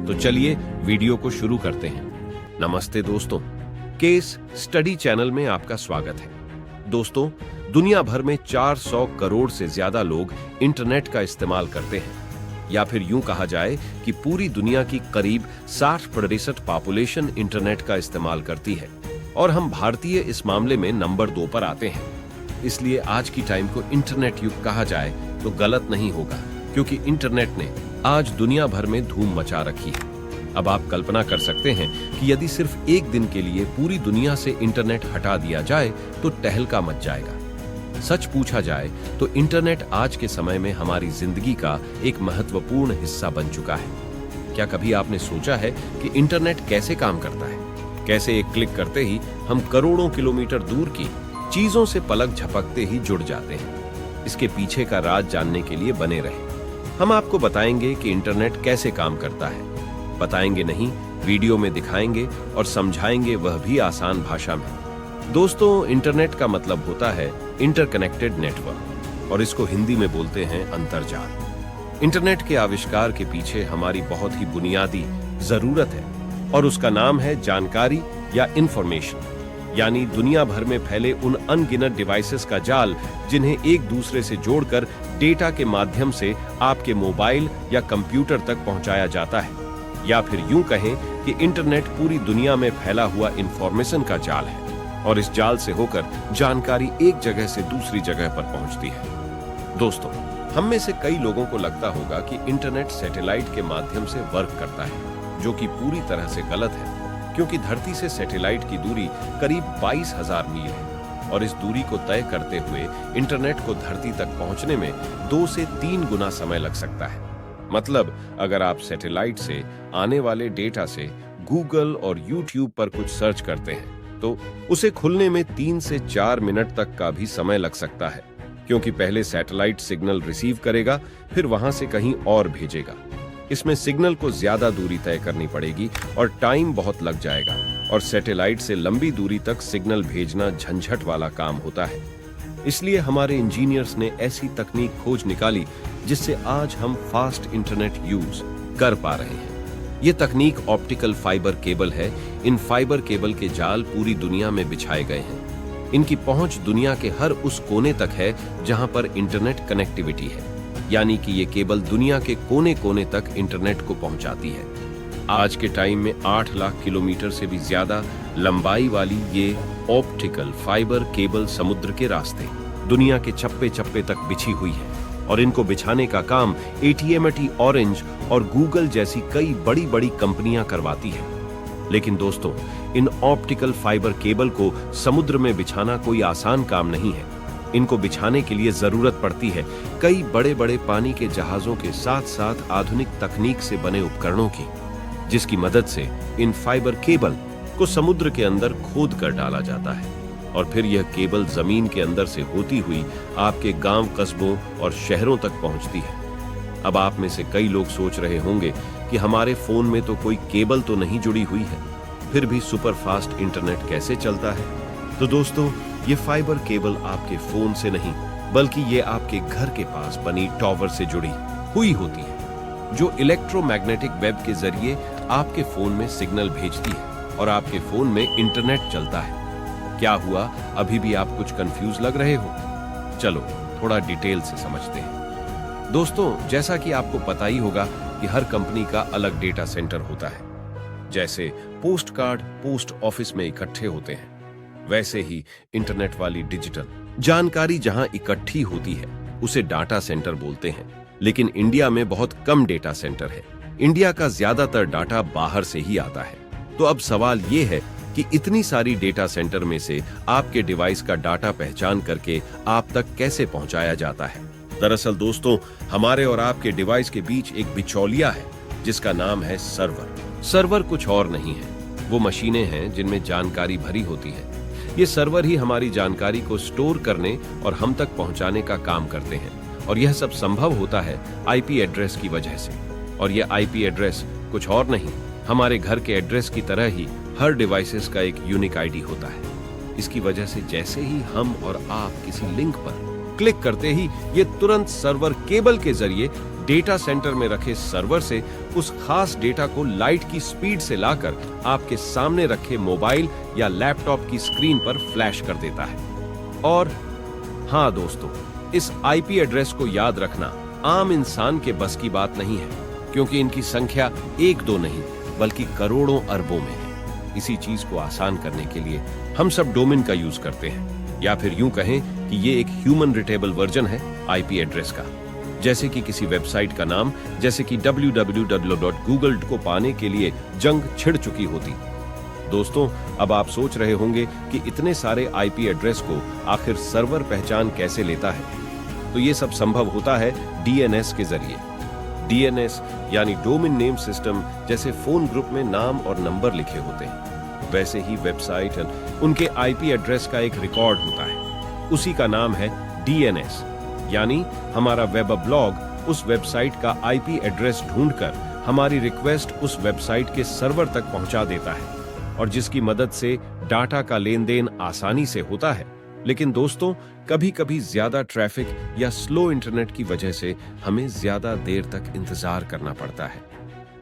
तो चलिए वीडियो को शुरू करते हैं। नमस्ते दोस्तों, केस स्टडी चैनल में आपका स्वागत है। दोस्तों, दुनिया भर में 400 करोड़ से ज्यादा लोग इंटरनेट का इस्तेमाल करते हैं, या फिर यूं कहा जाए कि पूरी दुनिया की करीब 60% पॉपुलेशन इंटरनेट का इस्तेमाल करती है और हम भारतीय इस मामले में नंबर 2 पर आते हैं। इसलिए आज की टाइम को इंटरनेट युग कहा जाए तो गलत नहीं होगा, क्योंकि इंटरनेट ने आज दुनिया भर में धूम मचा रखी है। अब आप कल्पना कर सकते हैं कि यदि सिर्फ एक दिन के लिए पूरी दुनिया से इंटरनेट हटा दिया जाए तो तहलका मच जाएगा। सच पूछा जाए तो इंटरनेट आज के समय में हमारी जिंदगी का एक महत्वपूर्ण हिस्सा बन चुका है। क्या कभी आपने सोचा है कि इंटरनेट कैसे काम करता है? कैसे एक क्लिक करते ही हम करोड़ों किलोमीटर दूर की चीजों से पलक झपकते ही जुड़ जाते हैं? इसके पीछे का राज जानने के लिए बने रहे। हम आपको बताएंगे कि इंटरनेट कैसे काम करता है। बताएंगे नहीं, वीडियो में दिखाएंगे और समझाएंगे, वह भी आसान भाषा में। दोस्तों, इंटरनेट का मतलब होता है इंटरकनेक्टेड नेटवर्क, और इसको हिंदी में बोलते हैं अंतर्जाल। इंटरनेट के आविष्कार के पीछे हमारी बहुत ही बुनियादी जरूरत है, और उसका नाम है जानकारी या इंफॉर्मेशन, यानी दुनिया भर में फैले उन अनगिनत डिवाइसेस का जाल जिन्हें एक दूसरे से जोड़कर डेटा के माध्यम से आपके मोबाइल या कंप्यूटर तक पहुंचाया जाता है। या फिर यूं कहें कि इंटरनेट पूरी दुनिया में फैला हुआ इंफॉर्मेशन का जाल है, और इस जाल से होकर जानकारी एक जगह से दूसरी जगह पर पहुंचती है। दोस्तों, हम में से कई लोगों को लगता होगा कि इंटरनेट सैटेलाइट के माध्यम से वर्क करता है, जो कि पूरी तरह से गलत है, क्योंकि धरती से सैटेलाइट की दूरी करीब 22,000 मील है, और इस दूरी को तय करते हुए इंटरनेट को धरती तक पहुंचने में 2 से 3 गुना समय लग सकता है। मतलब, अगर आप सैटेलाइट से आने वाले डेटा से गूगल और यूट्यूब पर कुछ सर्च करते हैं तो उसे खुलने में 3 से 4 मिनट तक का भी समय लग सकता है, क्योंकि पहले सैटेलाइट सिग्नल रिसीव करेगा, फिर वहां से कहीं और भेजेगा। इसमें सिग्नल को ज्यादा दूरी तय करनी पड़ेगी और टाइम बहुत लग जाएगा, और सैटेलाइट से लंबी दूरी तक सिग्नल भेजना झंझट वाला काम होता है। इसलिए हमारे इंजीनियर्स ने ऐसी तकनीक खोज निकाली जिससे आज हम फास्ट इंटरनेट यूज कर पा रहे हैं। ये तकनीक ऑप्टिकल फाइबर केबल है। इन फाइबर केबल के जाल पूरी दुनिया में बिछाए गए हैं। इनकी पहुंच दुनिया के हर उस कोने तक है जहां पर इंटरनेट कनेक्टिविटी है, यानी कि ये केबल दुनिया के कोने कोने तक इंटरनेट को पहुंचाती है। आज के टाइम में 8 लाख किलोमीटर से भी ज्यादा लंबाई वाली ये ऑप्टिकल फाइबर केबल समुद्र के रास्ते दुनिया के चप्पे चप्पे तक बिछी हुई है, और इनको बिछाने का काम AT&T, ऑरेंज और गूगल जैसी कई बड़ी बड़ी कंपनियां करवाती हैं। लेकिन दोस्तों, इन ऑप्टिकल फाइबर केबल को समुद्र में बिछाना कोई आसान काम नहीं है। इनको बिछाने के लिए जरूरत पड़ती है कई बड़े बड़े पानी के जहाजों के साथ साथ आधुनिक तकनीक से बने उपकरणों की, जिसकी मदद से इन फाइबर केबल को समुद्र के अंदर खोद कर डाला जाता है, और फिर यह केबल जमीन के अंदर से होती हुई आपके गांव, कस्बों और शहरों तक पहुंचती है। अब आप में से कई लोग सोच रहे होंगे कि हमारे फोन में तो कोई केबल तो नहीं जुड़ी हुई है, फिर भी सुपर फास्ट इंटरनेट कैसे चलता है? तो दोस्तों, ये फाइबर केबल आपके फोन से नहीं, बल्कि ये आपके घर के पास बनी टॉवर से जुड़ी हुई होती है, जो इलेक्ट्रोमैग्नेटिक वेब के जरिए आपके फोन में सिग्नल भेजती है और आपके फोन में इंटरनेट चलता है। क्या हुआ? अभी भी आप कुछ कंफ्यूज लग रहे हो? चलो थोड़ा डिटेल से समझते हैं। दोस्तों, जैसा कि आपको पता ही होगा कि हर कंपनी का अलग डेटा सेंटर होता है। जैसे पोस्ट कार्ड पोस्ट ऑफिस में इकट्ठे होते हैं, वैसे ही इंटरनेट वाली डिजिटल जानकारी जहां इकट्ठी होती है उसे डाटा सेंटर बोलते हैं। लेकिन इंडिया में बहुत कम डेटा सेंटर है। इंडिया का ज्यादातर डाटा बाहर से ही आता है। तो अब सवाल ये है कि इतनी सारी डेटा सेंटर में से आपके डिवाइस का डाटा पहचान करके आप तक कैसे पहुंचाया जाता है? दरअसल दोस्तों, हमारे और आपके डिवाइस के बीच एक बिचौलिया है जिसका नाम है सर्वर। सर्वर कुछ और नहीं है, वो मशीनें हैं जिनमें जानकारी भरी होती है। ये सर्वर ही हमारी जानकारी को स्टोर करने और हम तक पहुंचाने का काम करते हैं, और यह सब संभव होता है IP एड्रेस की वजह से। और यह IP एड्रेस कुछ और नहीं, हमारे घर के एड्रेस की तरह ही हर डिवाइसेस का एक यूनिक ID होता है। इसकी वजह से जैसे ही हम और आप किसी लिंक पर क्लिक करते ही ये तुरंत सर्वर केबल के जरिए डेटा सेंटर में रखे सर्वर से उस खास डेटा को लाइट की स्पीड से लाकर आपके सामने रखे मोबाइल या लैपटॉप की स्क्रीन पर फ्लैश कर देता है। और हाँ दोस्तों, इस आईपी एड्रेस को याद रखना आम इंसान के बस की बात नहीं है, क्योंकि इनकी संख्या एक दो नहीं बल्कि करोड़ों अरबों में है। इसी चीज को आसान करने के लिए हम सब डोमेन का यूज करते हैं, या फिर यूं कहें कि ये एक ह्यूमन रिटेबल वर्जन है आईपी एड्रेस का। जैसे कि किसी वेबसाइट का नाम, जैसे कि www.google को पाने के लिए जंग छिड़ चुकी होती। दोस्तों, अब आप सोच रहे होंगे कि इतने सारे आईपी एड्रेस को आखिर सर्वर पहचान कैसे लेता है? तो ये सब संभव होता है डीएनएस के जरिए। डीएनएस यानी डोमेन नेम सिस्टम, जैसे फोन ग्रुप में नाम और नंबर लिखे होते हैं, वैसे ही वेबसाइट उनके आईपी एड्रेस का एक रिकॉर्ड होता है। उसी का नाम है डीएनएस, यानी हमारा वेब ब्लॉग उस वेबसाइट का आईपी एड्रेस ढूंढकर हमारी रिक्वेस्ट उस वेबसाइट के सर्वर तक पहुंचा देता है, और जिसकी मदद से डाटा का लेन देन आसानी से होता है। लेकिन दोस्तों, कभी कभी ज्यादा ट्रैफिक या स्लो इंटरनेट की वजह से हमें ज्यादा देर तक इंतजार करना पड़ता है,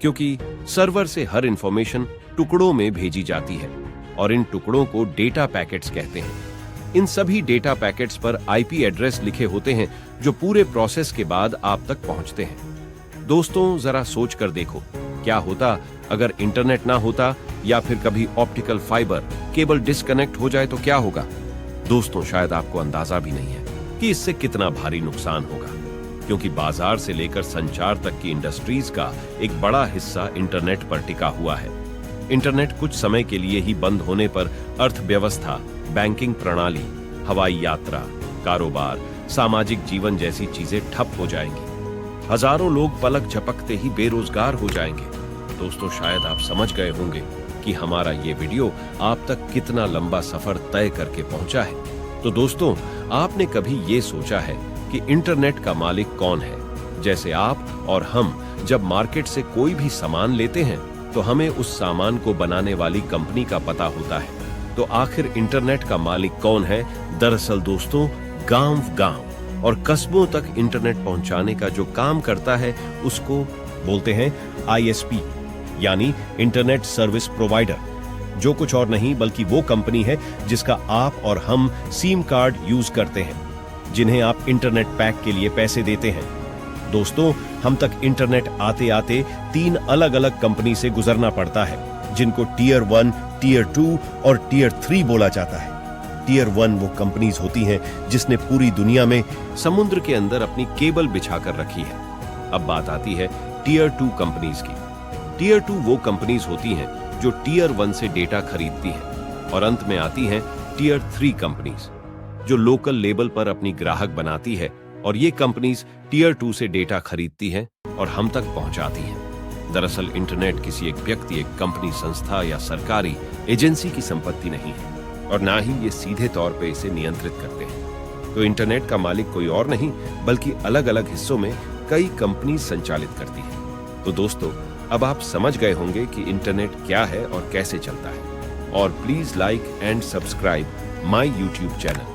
क्योंकि सर्वर से हर इंफॉर्मेशन टुकड़ों में भेजी जाती है, और इन टुकड़ों को डेटा पैकेट्स कहते हैं। इन सभी डेटा पैकेट्स पर आईपी एड्रेस लिखे होते हैं, जो पूरे प्रोसेस के बाद आप तक पहुंचते हैं। दोस्तों, जरा सोच कर देखो, क्या होता अगर इंटरनेट ना होता, या फिर कभी ऑप्टिकल फाइबर केबल डिस्कनेक्ट हो जाए तो क्या होगा? दोस्तों, शायद आपको अंदाजा भी नहीं है कि इससे कितना भारी नुकसान होगा, क्योंकि बाजार से लेकर संचार तक की इंडस्ट्रीज का एक बड़ा हिस्सा इंटरनेट पर टिका हुआ है। इंटरनेट कुछ समय के लिए ही बंद होने पर अर्थव्यवस्था, बैंकिंग प्रणाली, हवाई यात्रा, कारोबार, सामाजिक जीवन जैसी चीजें ठप हो जाएंगी। हजारों लोग पलक झपकते ही बेरोजगार हो जाएंगे। दोस्तों, शायद आप समझ गए होंगे कि हमारा ये वीडियो आप तक कितना लंबा सफर तय करके पहुंचा है। तो दोस्तों, आपने कभी ये सोचा है कि इंटरनेट का मालिक कौन है? जैसे आप और हम जब मार्केट से कोई भी सामान लेते हैं तो हमें उस सामान को बनाने वाली कंपनी का पता होता है। तो आखिर इंटरनेट का मालिक कौन है? दरअसल दोस्तों, गांव और कस्बों तक इंटरनेट पहुंचाने का जो काम करता है उसको बोलते हैं आईएसपी, यानी इंटरनेट सर्विस प्रोवाइडर, जो कुछ और नहीं बल्कि वो कंपनी है जिसका आप और हम सिम कार्ड यूज करते हैं, जिन्हें आप इंटरनेट पैक के लिए पैसे देते हैं। दोस्तों, हम तक इंटरनेट आते आते 3 अलग अलग कंपनी से गुजरना पड़ता है, जिनको टियर 1, टियर 2 और टियर 3 बोला जाता है। टियर 1 वो कंपनीज होती हैं जिसने पूरी दुनिया में समुद्र के अंदर अपनी केबल बिछाकर रखी है। अब बात आती है टियर 2 कंपनीज की। टियर 2 वो कंपनीज होती हैं जो टियर 1 से डेटा खरीदती हैं, और अंत में आती हैं टियर 3 कंपनीज, जो लोकल लेवल पर अपनी ग्राहक बनाती है, और ये कंपनीज टियर 2 से डेटा खरीदती हैं और हम तक पहुंचाती हैं। दरअसल इंटरनेट किसी एक व्यक्ति, एक कंपनी, संस्था या सरकारी एजेंसी की संपत्ति नहीं है, और ना ही ये सीधे तौर पे इसे नियंत्रित करते हैं। तो इंटरनेट का मालिक कोई और नहीं बल्कि अलग अलग हिस्सों में कई कंपनी संचालित करती है। तो दोस्तों, अब आप समझ गए होंगे कि इंटरनेट क्या है और कैसे चलता है। और please like and subscribe my YouTube channel.